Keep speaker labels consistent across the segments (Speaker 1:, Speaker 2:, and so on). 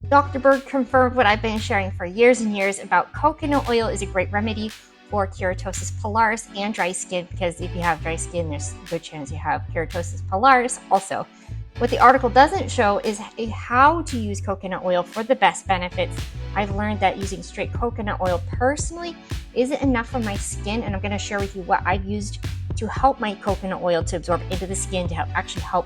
Speaker 1: Dr. Berg confirmed what I've been sharing for years and years about coconut oil is a great remedy for keratosis pilaris and dry skin, because if you have dry skin, there's a good chance you have keratosis pilaris also. What the article doesn't show is how to use coconut oil for the best benefits. I've learned that using straight coconut oil personally isn't enough for my skin, and I'm going to share with you what I've used to help my coconut oil to absorb into the skin to actually help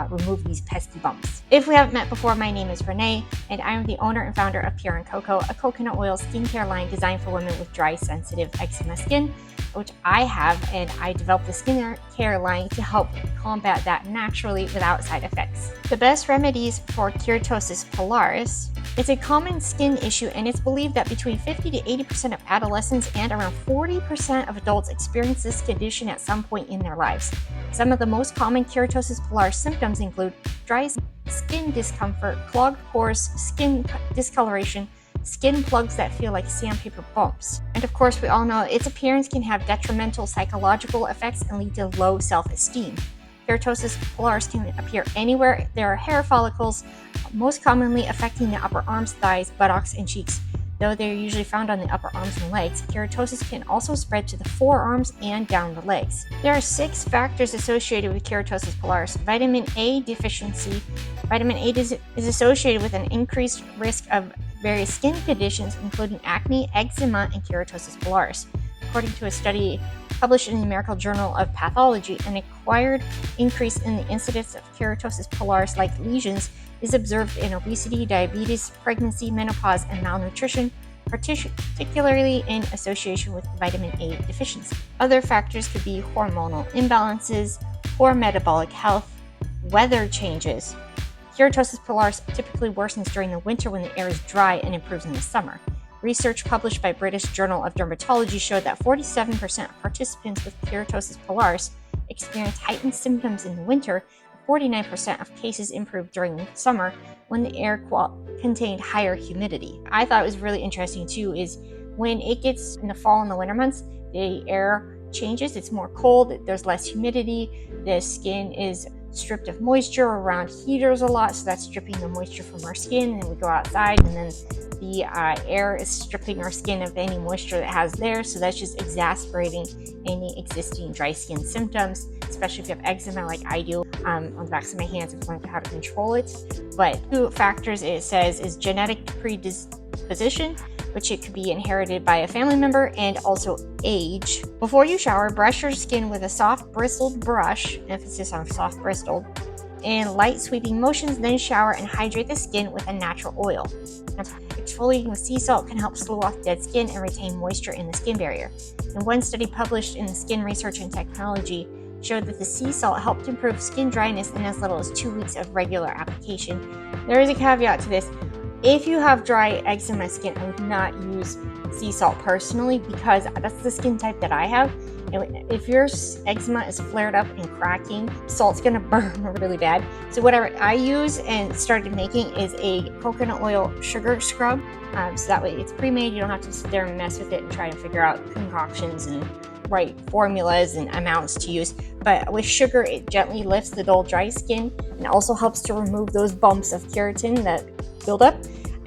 Speaker 1: remove these pesky bumps. If we haven't met before, my name is Renee, and I am the owner and founder of Coco, a coconut oil skincare line designed for women with dry, sensitive eczema skin, which I have, and I developed the skincare line to help combat that naturally without side effects. The best remedies for keratosis pilaris. It's a common skin issue, and it's believed that between 50 to 80% of adolescents and around 40% of adults experience this condition at some point in their lives. Some of the most common keratosis pilaris symptoms include dry skin discomfort, clogged pores, skin discoloration, skin plugs that feel like sandpaper bumps. And of course, we all know its appearance can have detrimental psychological effects and lead to low self-esteem. Keratosis pilaris can appear anywhere there are hair follicles, most commonly affecting the upper arms, thighs, buttocks, and cheeks. Though they're usually found on the upper arms and legs, keratosis can also spread to the forearms and down the legs. There are 6 factors associated with keratosis pilaris. Vitamin A deficiency. Vitamin A is associated with an increased risk of various skin conditions, including acne, eczema, and keratosis pilaris. According to a study published in the American Journal of Pathology, an acquired increase in the incidence of keratosis pilaris-like lesions is observed in obesity, diabetes, pregnancy, menopause, and malnutrition, particularly in association with vitamin A deficiency. Other factors could be hormonal imbalances, poor metabolic health, weather changes. Keratosis pilaris typically worsens during the winter when the air is dry and improves in the summer. Research published by British Journal of Dermatology showed that 47% of participants with keratosis pilaris experienced heightened symptoms in the winter. 49% of cases improved during the summer when the air contained higher humidity. I thought it was really interesting too is when it gets in the fall and the winter months, the air changes, it's more cold, there's less humidity, the skin is stripped of moisture around heaters a lot, so that's stripping the moisture from our skin, and then we go outside and then the air is stripping our skin of any moisture that has there, so that's just exacerbating any existing dry skin symptoms, especially if you have eczema like I do. On the backs of my hands, I've learned how to control it. But 2 factors it says is genetic predisposition, which it could be inherited by a family member, and also age. Before you shower, brush your skin with a soft bristled brush, emphasis on soft bristled, and light sweeping motions, then shower and hydrate the skin with a natural oil. Exfoliating with sea salt can help slough off dead skin and retain moisture in the skin barrier. And one study published in Skin Research and Technology showed that the sea salt helped improve skin dryness in as little as 2 weeks of regular application. There is a caveat to this. If you have dry eczema skin, I would not use sea salt personally, because that's the skin type that I have. And if your eczema is flared up and cracking, salt's gonna burn really bad. So whatever I use and started making is a coconut oil sugar scrub. So that way it's pre-made, you don't have to sit there and mess with it and try to figure out concoctions and right formulas and amounts to use. But with sugar, it gently lifts the dull, dry skin and also helps to remove those bumps of keratin that build up.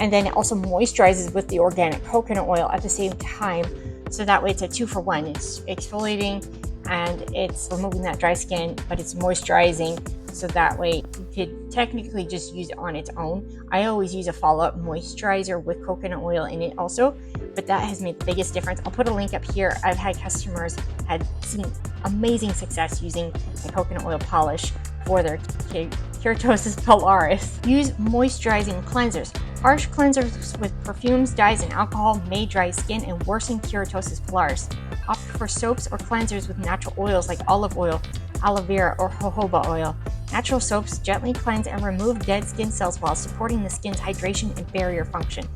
Speaker 1: And then it also moisturizes with the organic coconut oil at the same time. So that way it's a 2-for-1. It's exfoliating and it's removing that dry skin, but it's moisturizing. So that way you could technically just use it on its own. I always use a follow-up moisturizer with coconut oil in it also, but that has made the biggest difference. I'll put a link up here. I've had customers had seen amazing success using the coconut oil polish for their keratosis pilaris. Use moisturizing cleansers. Harsh cleansers with perfumes, dyes, and alcohol may dry skin and worsen keratosis pilaris. Opt for soaps or cleansers with natural oils like olive oil, aloe vera, or jojoba oil. Natural soaps gently cleanse and remove dead skin cells while supporting the skin's hydration and barrier function.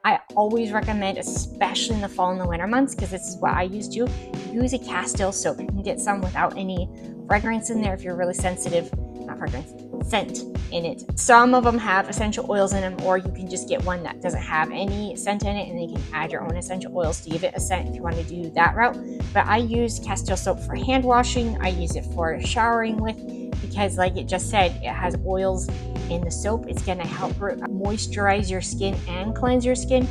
Speaker 1: I always recommend, especially in the fall and the winter months, because this is what I used to, use a Castile soap. You can get some without any fragrance in there if you're really sensitive, not fragrance, scent in it. Some of them have essential oils in them, or you can just get one that doesn't have any scent in it, and then you can add your own essential oils to give it a scent if you want to do that route. But I use Castile soap for hand washing. I use it for showering with, because like it just said, it has oils in the soap. It's going to help moisturize your skin and cleanse your skin,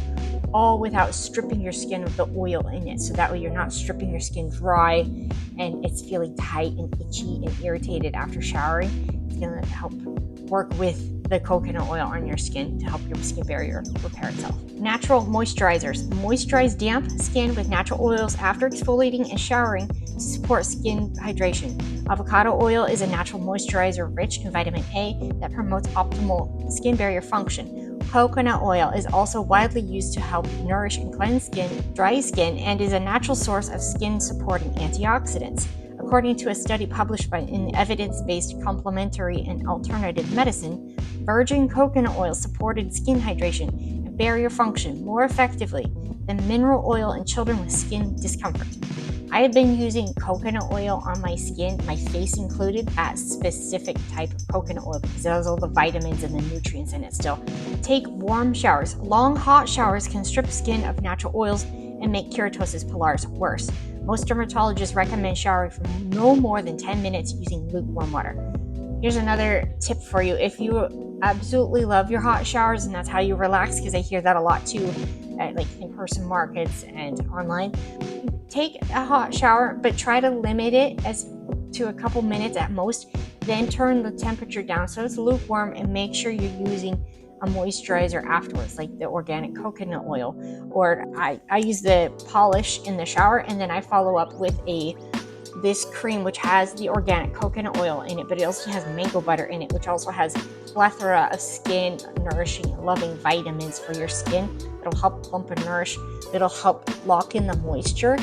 Speaker 1: all without stripping your skin of the oil in it. So that way you're not stripping your skin dry and it's feeling tight and itchy and irritated after showering. It's going to help work with the coconut oil on your skin to help your skin barrier repair itself. Natural moisturizers. Moisturize damp skin with natural oils after exfoliating and showering to support skin hydration. Avocado oil is a natural moisturizer rich in vitamin A that promotes optimal skin barrier function. Coconut oil is also widely used to help nourish and cleanse dry skin, and is a natural source of skin-supporting antioxidants. According to a study published in Evidence-Based Complementary and Alternative Medicine, virgin coconut oil supported skin hydration and barrier function more effectively than mineral oil in children with skin discomfort. I have been using coconut oil on my skin, my face included, that specific type of coconut oil because it has all the vitamins and the nutrients in it still. Take warm showers. Long hot showers can strip skin of natural oils and make keratosis pilaris worse. Most dermatologists recommend showering for no more than 10 minutes using lukewarm water. Here's another tip for you. If you absolutely love your hot showers and that's how you relax, because I hear that a lot too at like in-person markets and online, take a hot shower, but try to limit it to a couple minutes at most. Then turn the temperature down so it's lukewarm, and make sure you're using a moisturizer afterwards, like the organic coconut oil, or I use the polish in the shower, and then I follow up with this cream which has the organic coconut oil in it, but it also has mango butter in it, which also has plethora of skin nourishing and loving vitamins for your skin. It'll help plump and nourish. It'll help lock in the moisture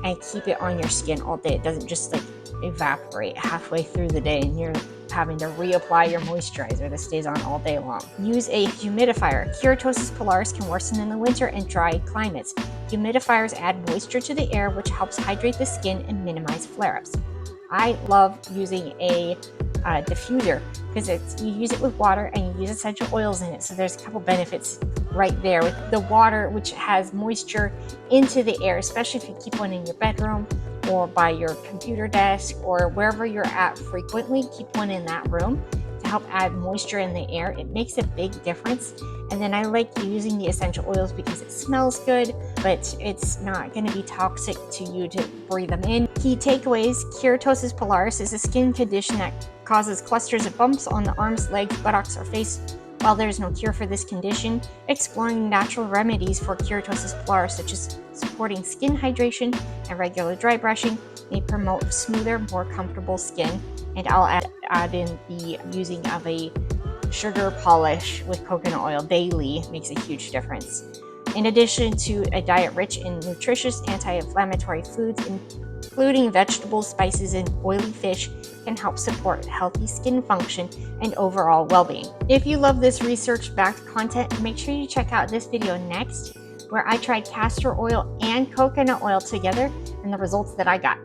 Speaker 1: and keep it on your skin all day. It doesn't just like evaporate halfway through the day and you're having to reapply your moisturizer that stays on all day long. Use a humidifier. Keratosis pilaris can worsen in the winter and dry climates. Humidifiers add moisture to the air, which helps hydrate the skin and minimize flare-ups. I love using a diffuser because you use it with water and you use essential oils in it. So there's a couple benefits right there with the water, which has moisture into the air, especially if you keep one in your bedroom or by your computer desk or wherever you're at frequently. Keep one in that room to help add moisture in the air. It makes a big difference. And then I like using the essential oils because it smells good, but it's not going to be toxic to you to breathe them in. Key takeaways: keratosis pilaris is a skin condition that causes clusters of bumps on the arms, legs, buttocks, or face. While there is no cure for this condition, exploring natural remedies for keratosis pilaris, such as supporting skin hydration and regular dry brushing, may promote smoother, more comfortable skin. And I'll add in the using of a sugar polish with coconut oil daily makes a huge difference. In addition to a diet rich in nutritious anti-inflammatory foods, including vegetables, spices, and oily fish, can help support healthy skin function and overall well-being. If you love this research-backed content, make sure you check out this video next, where I tried castor oil and coconut oil together and the results that I got.